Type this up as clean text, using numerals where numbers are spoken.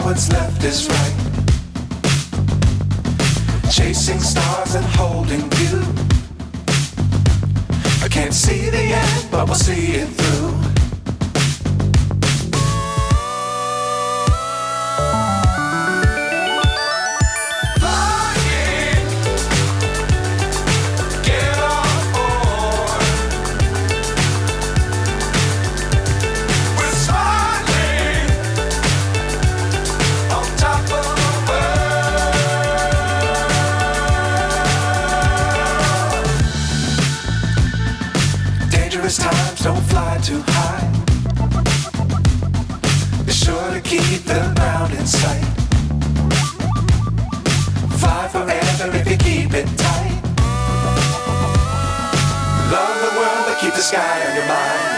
what's left is right. Chasing stars and holding you. I can't see the end, but we'll see it through. Times don't fly too high. Be sure to keep the ground in sight. Fly forever if you keep it tight. Love the world, but keep the sky on your mind.